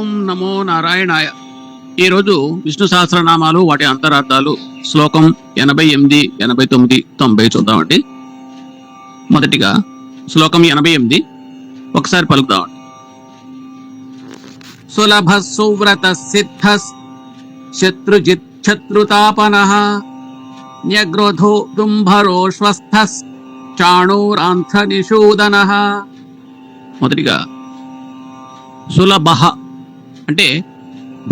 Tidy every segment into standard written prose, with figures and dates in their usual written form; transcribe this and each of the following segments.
ఓం నమో నారాయణాయ. ఈరోజు విష్ణు సహస్రనామాలు వాటి అంతరార్థాలు శ్లోకం 88, 89, 90 చూద్దామండి. మొదటిగా శ్లోకం 88 ఒకసారి పలుకుదామండి. సులభ సువ్రత సిద్ధ శత్రుజిత్ శత్రుతాపనః న్యగ్రోధో దుంభరో శ్వస్థ చాణూరాంధ్ర నిషూదనః. మొదటిగా సులభ అంటే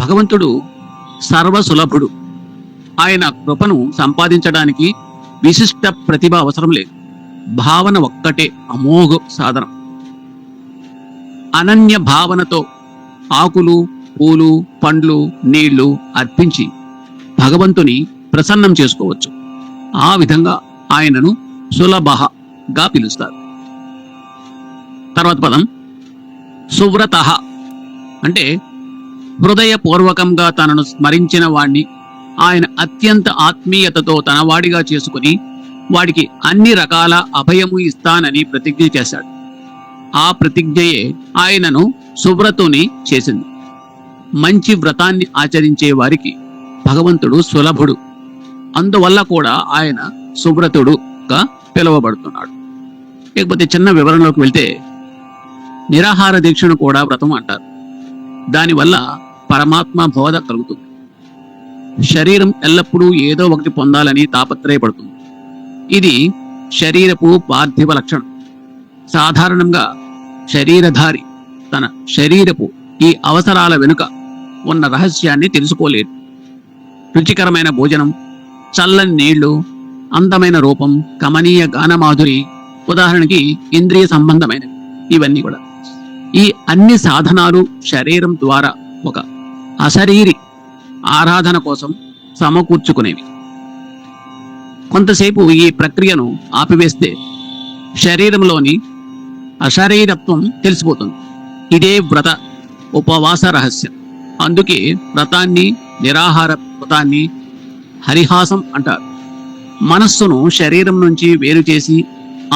భగవంతుడు సర్వసులభుడు. ఆయన కృపను సంపాదించడానికి విశిష్ట ప్రతిభ అవసరం లేదు. భావన ఒక్కటే అమోఘ సాధనం. అనన్య భావనతో ఆకులు, పూలు, పండ్లు, నీళ్లు అర్పించి భగవంతుని ప్రసన్నం చేసుకోవచ్చు. ఆ విధంగా ఆయనను సులభగా పిలుస్తారు. తర్వాత పదం సువ్రత అంటే హృదయపూర్వకంగా తనను స్మరించిన వాణ్ణి ఆయన అత్యంత ఆత్మీయతతో తన వాడిగా చేసుకుని వాడికి అన్ని రకాల అభయము ఇస్తానని ప్రతిజ్ఞ చేశాడు. ఆ ప్రతిజ్ఞయే ఆయనను సువ్రతుని చేసింది. మంచి వ్రతాన్ని ఆచరించే వారికి భగవంతుడు సులభుడు. అందువల్ల కూడా ఆయన సువ్రతుడుగా పిలువబడుతున్నాడు. లేకపోతే చిన్న వివరణలోకి వెళ్తే నిరాహార దీక్షను కూడా వ్రతం అంటారు. దానివల్ల పరమాత్మ బోధ కలుగుతుంది. శరీరం ఎల్లప్పుడూ ఏదో ఒకటి పొందాలని తాపత్రయపడుతుంది. ఇది శరీరపు పార్థివ లక్షణం. సాధారణంగా శరీరధారి తన శరీరపు ఈ అవసరాల వెనుక ఉన్న రహస్యాన్ని తెలుసుకోలేడు. రుచికరమైన భోజనం, చల్లని నీళ్లు, అందమైన రూపం, కమనీయ గానమాధురి ఉదాహరణకి ఇంద్రియ సంబంధమైనవి. ఇవన్నీ కూడా ఈ అన్ని సాధనాలు శరీరం ద్వారా ఒక అశరీరి ఆరాధన కోసం సమకూర్చుకునేవి. కొంతసేపు ఈ ప్రక్రియను ఆపివేస్తే శరీరంలోని అశరీరత్వం తెలిసిపోతుంది. ఇదే వ్రత ఉపవాస రహస్యం. అందుకే వ్రతాన్ని, నిరాహార వ్రతాన్ని హరిహాసం అంటారు. మనస్సును శరీరం నుంచి వేరు చేసి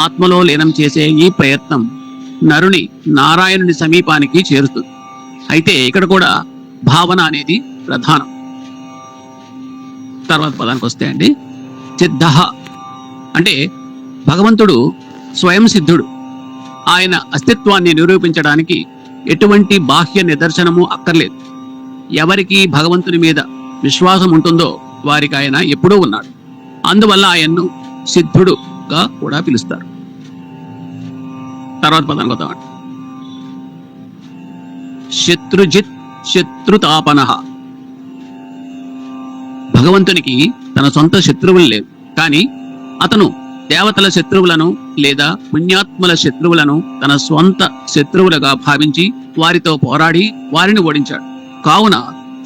ఆత్మలో లీనం చేసే ఈ ప్రయత్నం నరుని నారాయణుని సమీపానికి చేరుతుంది. అయితే ఇక్కడ కూడా భావన అనేది ప్రధానం. తర్వాత పదానికి వస్తే అండి, సిద్ధ అంటే భగవంతుడు స్వయం సిద్ధుడు. ఆయన అస్తిత్వాన్ని నిరూపించడానికి ఎటువంటి బాహ్య నిదర్శనము అక్కర్లేదు. ఎవరికి భగవంతుని మీద విశ్వాసం ఉంటుందో వారికి ఆయన ఎప్పుడూ ఉన్నాడు. అందువల్ల ఆయన్ను సిద్ధుడుగా కూడా పిలుస్తారు. తర్వాత పదానికి వద్దామండి. శత్రుజిత్ శత్రుతాపనః. భగవంతునికి తన సొంత శత్రువులు లేవు, కానీ అతను దేవతల శత్రువులను లేదా పుణ్యాత్ముల శత్రువులను తన స్వంత శత్రువులుగా భావించి వారితో పోరాడి వారిని ఓడించాడు. కావున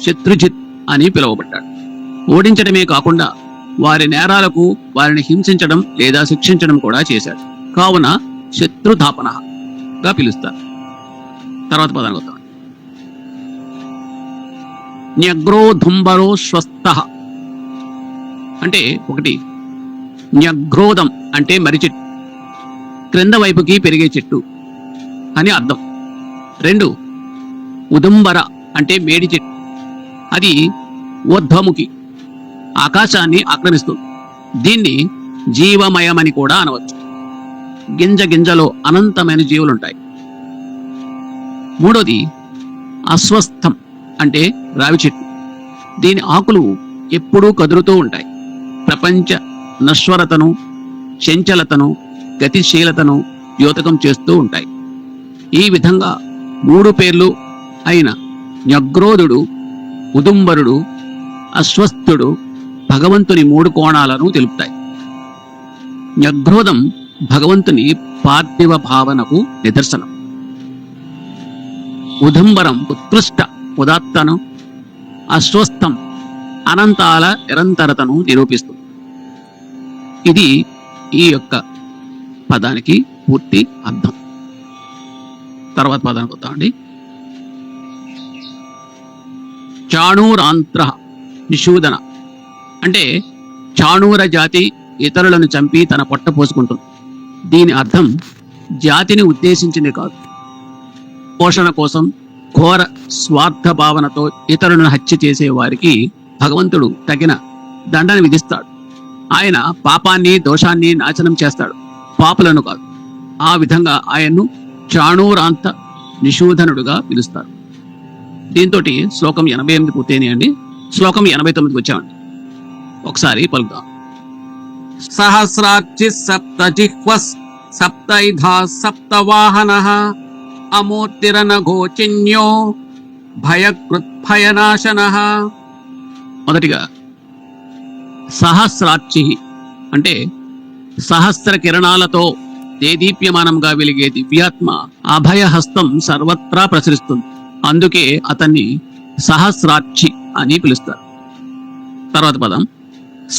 శత్రుజిత్ అని పిలువబడ్డాడు. ఓడించడమే కాకుండా వారి నేరాలకు వారిని హింసించడం లేదా శిక్షించడం కూడా చేశాడు. కావున శత్రుతాపనగా పిలుస్తారు. తర్వాత పదానికి వద్దాం. న్యగ్రోధుంబరో స్వస్థ అంటే ఒకటి న్యగ్రోధం అంటే మర్రి చెట్టు, క్రింద వైపుకి పెరిగే చెట్టు అని అర్థం. 2 ఉదుంబర అంటే మేడి చెట్టు. అది ఊర్ధ్వముఖి, ఆకాశాన్ని ఆక్రమిస్తుంది. దీన్ని జీవమయమని కూడా అనవచ్చు. గింజ గింజలో అనంతమైన జీవులుంటాయి. 3వది అస్వస్థం అంటే రావి చెట్టు. దీని ఆకులు ఎప్పుడూ కదులుతూ ఉంటాయి. ప్రపంచ నశ్వరతను, చంచలతను, గతిశీలతను ద్యోతకం చేస్తూ ఉంటాయి. ఈ విధంగా 3 పేర్లు అయిన న్యగ్రోధుడు, ఉదుంబరుడు, అస్వస్థుడు భగవంతుని 3 కోణాలను తెలుపుతాయి. న్యగ్రోధం భగవంతుని పార్థివ భావనకు నిదర్శనం. ఉదంబరం ఉత్కృష్ట ఉదాత్తను, అస్వస్థం అనంతాల నిరంతరతను నిరూపిస్తుంది. ఇది ఈ యొక్క పదానికి పూర్తి అర్థం. తర్వాత పదానికి వద్దామండి. చాణూరాంధ్ర నిషూదన అంటే చాణూర జాతి ఇతరులను చంపి తన పొట్ట పోసుకుంటుంది. దీని అర్థం జాతిని ఉద్దేశించింది కాదు. పోషణ కోసం ఘోర స్వార్థ భావనతో ఇతరులను హత్య చేసే వారికి భగవంతుడు తగిన దండన విధిస్తాడు. ఆయన పాపాన్ని దోషాన్ని నాశనం చేస్తాడు, పాపులను కాదు. ఆ విధంగా ఆయన్ను చాణూరాంత నిషూధనుడుగా పిలుస్తారు. దీంతో శ్లోకం 88 పూర్తయినాయండి. శ్లోకం 89కి వచ్చామండి. ఒకసారి పలుకుదాం. సహస్రార్చి సప్త జిహ్వస్ సప్తైధా సప్తవాహనః అమూర్తిరనఘోచిన్యో భయకృత్ భయనాశనః. మొదటిగా సహస్రార్చి అంటే సహస్ర కిరణాలతో దేదీప్యమానంగా వెలిగే దివ్యాత్మ అభయహస్తం సర్వత్రా ప్రసరిస్తుంది. అందుకే అతన్ని సహస్రార్చి అని పిలుస్తారు. తర్వాత పదం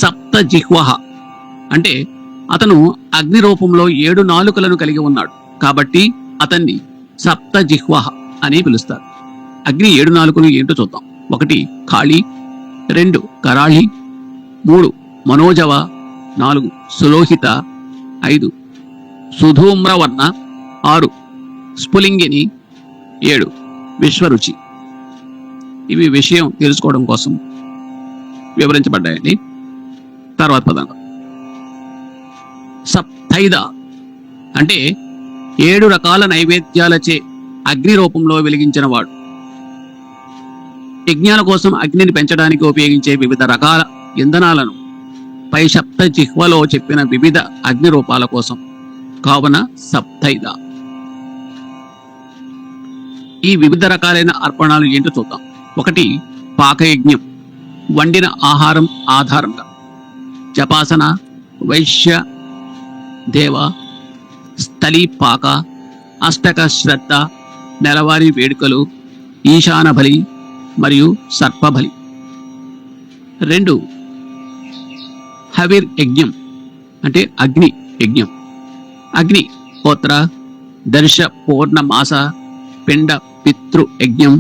సప్త జిహ్వః అంటే అతను అగ్ని రూపంలో 7 నాలుకలను కలిగి ఉన్నాడు కాబట్టి అతన్ని సప్త జిహ్వః అని పిలుస్తారు. అగ్ని 7 నాలుకలు ఏంటో చూద్దాం. 1 కాళి, 2 కరాళి, 3 మనోజవ, 4 సులోహిత, 5 సుధూమ్రవర్ణ, 6 స్ఫులింగిని, 7 విశ్వరుచి. ఇవి విషయం తెలుసుకోవడం కోసం వివరించబడ్డాయండి. తర్వాత పదం సప్తైద అంటే 7 రకాల నైవేద్యాలచే అగ్ని రూపంలో వెలిగించిన వాడు. యజ్ఞాల కోసం అగ్నిని పెంచడానికి ఉపయోగించే వివిధ రకాల ఇంధనాలను పై సప్త జిహ్వలో చెప్పిన వివిధ అగ్ని రూపాల కోసం, కావున సప్తైద. ఈ వివిధ రకాలైన అర్పణాలు ఏంటో చూద్దాం. 1 పాకయజ్ఞం, వండిన ఆహారం ఆధారంగా. జపాసన, వైశ్య దేవ, స్థలి పాక, అష్టక శ్రద్ధ, నెలవారీ వేడుకలు, ఈశాన బలి మరియు సర్పబలి. 2 హవిర్ యజ్ఞం అంటే అగ్ని యజ్ఞం. అగ్ని హోత్ర, దర్శ పూర్ణ మాస, పిండ పితృ యజ్ఞం,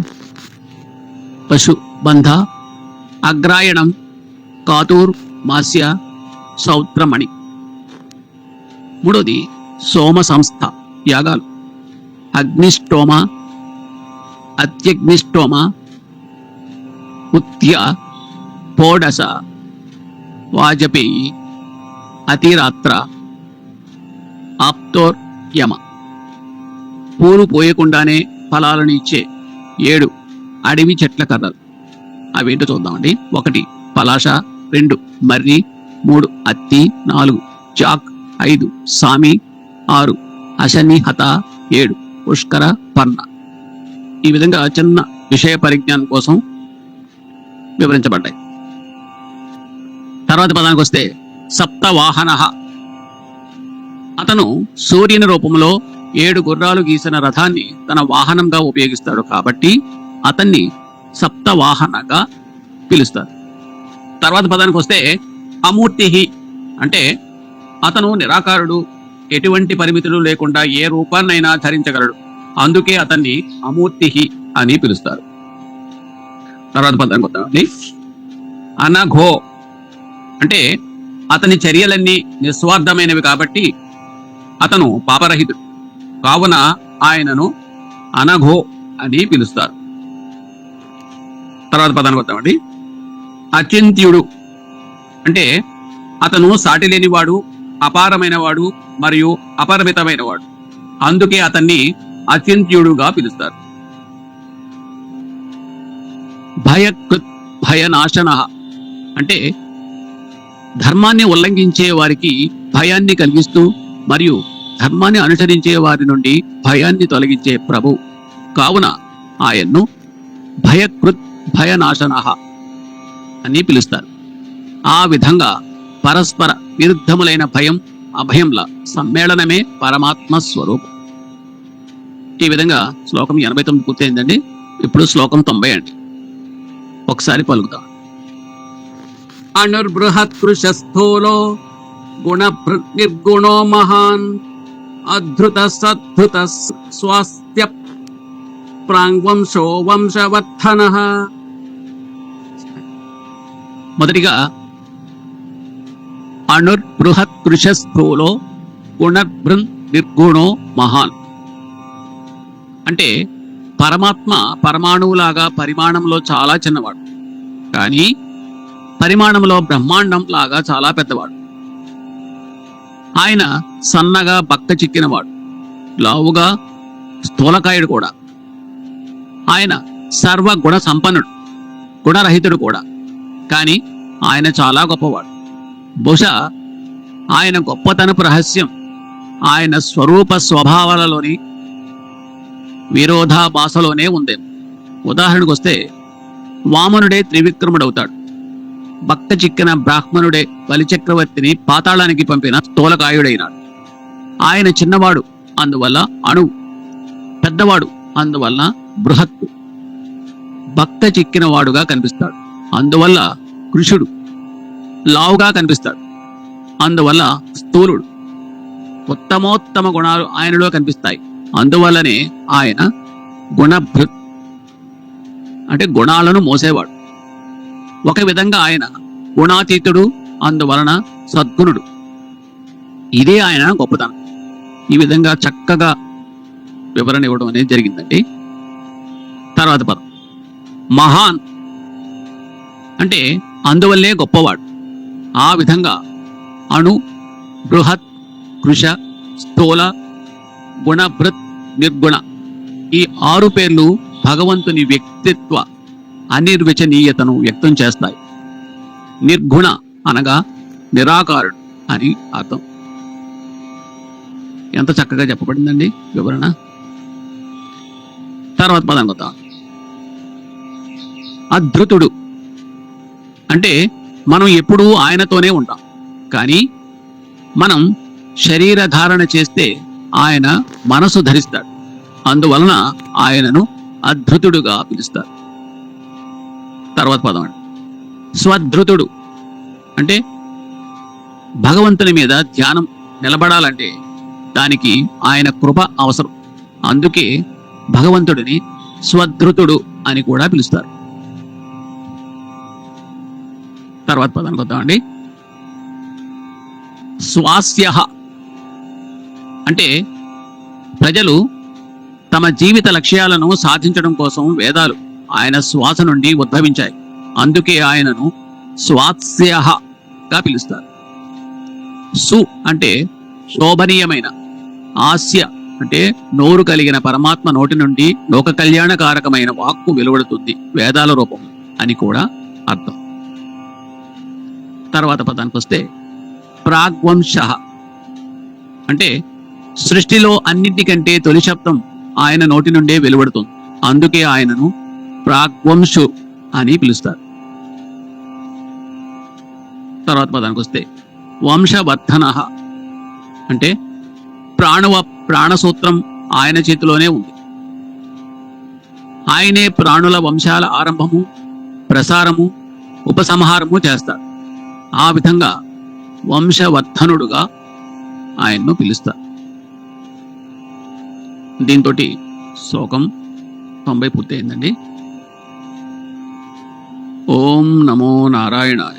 పశు బంధ, అగ్రాయణం, కాతూర్ మాస్య, సౌత్రమణి. 3 సోమ సంస్థ యాగాలు. అగ్నిష్టోమ, అత్యగ్నిష్టోమ, ఉత్య, పోడస, వాజపేయి, అతిరాత్ర, ఆప్తోర్ యమ. పూలు పోయకుండానే ఫలాలను ఇచ్చే 7 అడవి చెట్ల కర్రలు. అవేంటో చూద్దామండి. 1 పలాష, 2 మర్రి, 3 అత్తి, 4 చాక్, 5 సామి, 6 అశనిహత, 7 పుష్కర పర్ణ. ఈ విధంగా చిన్న విషయ పరిజ్ఞానం కోసం వివరించబడ్డాయి. తర్వాత పదానికి వస్తే సప్తవాహన. అతను సూర్యుని రూపంలో 7 గుర్రాలు గీసిన రథాన్ని తన వాహనంగా ఉపయోగిస్తాడు కాబట్టి అతన్ని సప్తవాహనగా పిలుస్తారు. తర్వాత పదానికి వస్తే అమూర్తి అంటే అతను నిరాకారుడు, ఎటువంటి పరిమితులు లేకుండా ఏ రూపాన్నైనా ధరించగలడు. అందుకే అతన్ని అమూర్తి అని పిలుస్తారు. తర్వాత పదానికి వద్దామండి. అనఘో అంటే అతని చర్యలన్నీ నిస్వార్థమైనవి కాబట్టి అతను పాపరహితుడు, కావున ఆయనను అనఘో అని పిలుస్తారు. తర్వాత పదానికి వద్దామండి. అచింత్యుడు అంటే అతను సాటి లేనివాడు, అపారమైన వాడు మరియు అపరిమితమైన వాడు. అందుకే అతన్ని అచింత్యుడుగా పిలుస్తారు. భయకృత్ భయనాశన అంటే ధర్మాన్ని ఉల్లంఘించే వారికి భయాన్ని కలిగిస్తూ మరియు ధర్మాన్ని అనుసరించే వారి నుండి భయాన్ని తొలగించే ప్రభు, కావున ఆయన్ను భయకృత్ భయనాశన అని పిలుస్తారు. ఆ విధంగా పరస్పర విరుద్ధములైన భయం అభయంల సమ్మేళనమే పరమాత్మ స్వరూపం. ఈ విధంగా శ్లోకం 89 పూర్తయిందండి. ఇప్పుడు శ్లోకం 90 అండి. ఒకసారి పలుకుతాం. అనుర్బృహత్కృశస్థూలో గుణ నిర్గుణో మహాన్ అధృత సద్ధృత స్వాస్థ్య ప్రాంగ్వంశో వంశవర్ధన. మొదటిగా అనుర్బృహత్కృశస్థూలో గుణభృన్ నిర్గుణో మహాన్ అంటే పరమాత్మ పరమాణువులాగా పరిమాణంలో చాలా చిన్నవాడు, కానీ పరిమాణంలో బ్రహ్మాండం లాగా చాలా పెద్దవాడు. ఆయన సన్నగా బక్క చిక్కినవాడు, లావుగా స్థూలకాయుడు కూడా. ఆయన సర్వగుణ సంపన్నుడు, గుణరహితుడు కూడా, కానీ ఆయన చాలా గొప్పవాడు. బహుశా ఆయన గొప్పతనపు రహస్యం ఆయన స్వరూప స్వభావాలలోని విరోధాభాసలోనే ఉందేమో. ఉదాహరణకు వస్తే, వామనుడే త్రివిక్రముడవుతాడు. భక్త చిక్కిన బ్రాహ్మణుడే బలిచక్రవర్తిని పాతాళానికి పంపిన స్థూలకాయుడైనాడు. ఆయన చిన్నవాడు, అందువల్ల అణువు, పెద్దవాడు, అందువల్ల బృహత్తు. భక్త చిక్కిన వాడుగా కనిపిస్తాడు, అందువల్ల కృషుడు. లావుగా కనిపిస్తాడు, అందువల్ల స్థూలుడు. ఉత్తమోత్తమ గుణాలు ఆయనలో కనిపిస్తాయి, అందువల్లనే ఆయన గుణభృత్, అంటే గుణాలను మోసేవాడు. ఒక విధంగా ఆయన గుణాతీతుడు, అందువలన సద్గుణుడు. ఇదే ఆయన గొప్పతనం. ఈ విధంగా చక్కగా వివరణ ఇవ్వడం అనేది జరిగిందండి. తర్వాత పదం మహాన్, అంటే అందువల్లే గొప్పవాడు. ఆ విధంగా అణు, బృహత్, కృష, స్థూల, గుణభృత్, నిర్గుణ, ఈ 6 పేర్లు భగవంతుని వ్యక్తిత్వ అనిర్వచనీయతను వ్యక్తం చేస్తాయి. నిర్గుణ అనగా నిరాకారుడు అని అర్థం. ఎంత చక్కగా చెప్పబడిందండి వివరణ. తర్వాత పదం కొత్త అధృతుడు, అంటే మనం ఎప్పుడూ ఆయనతోనే ఉంటాం, కానీ మనం శరీర ధారణ చేస్తే ఆయన మనసు ధరిస్తాడు, అందువలన ఆయనను అధృతుడుగా పిలుస్తారు. తర్వాత పదం అండి స్వధృతుడు, అంటే భగవంతుని మీద ధ్యానం నిలబడాలంటే దానికి ఆయన కృప అవసరం, అందుకే భగవంతుడిని స్వధృతుడు అని కూడా పిలుస్తారు. తర్వాత పదానికి వద్దామండి స్వాస్య, అంటే ప్రజలు తమ జీవిత లక్ష్యాలను సాధించడం కోసం వేదాలు ఆయన శ్వాస నుండి ఉద్భవించాయి, అందుకే ఆయనను స్వాస్యగా పిలుస్తారు. సు అంటే శోభనీయమైన, ఆస్య అంటే నోరు కలిగిన పరమాత్మ నోటి నుండి లోక కళ్యాణకారకమైన వాక్కు వెలువడుతుంది వేదాల రూపం అని కూడా అర్థం. తర్వాత పదానికి వస్తే ప్రాగ్వంశ, అంటే సృష్టిలో అన్నిటికంటే తొలి శబ్దం ఆయన నోటి నుండే వెలువడుతుంది, అందుకే ఆయనను ప్రాగ్వంశు అని పిలుస్తారు. తర్వాత పదానికి వస్తే వంశవర్ధన, అంటే ప్రాణసూత్రం ఆయన చేతిలోనే ఉంది. ఆయనే ప్రాణుల వంశాల ఆరంభము, ప్రసారము, ఉపసంహారము చేస్తారు. ఆ విధంగా వంశవర్ధనుడుగా ఆయన్ను పిలుస్తారు. దీంతో శ్లోకం 90 పూర్తయిందండి. ఓం నమో నారాయణాయ.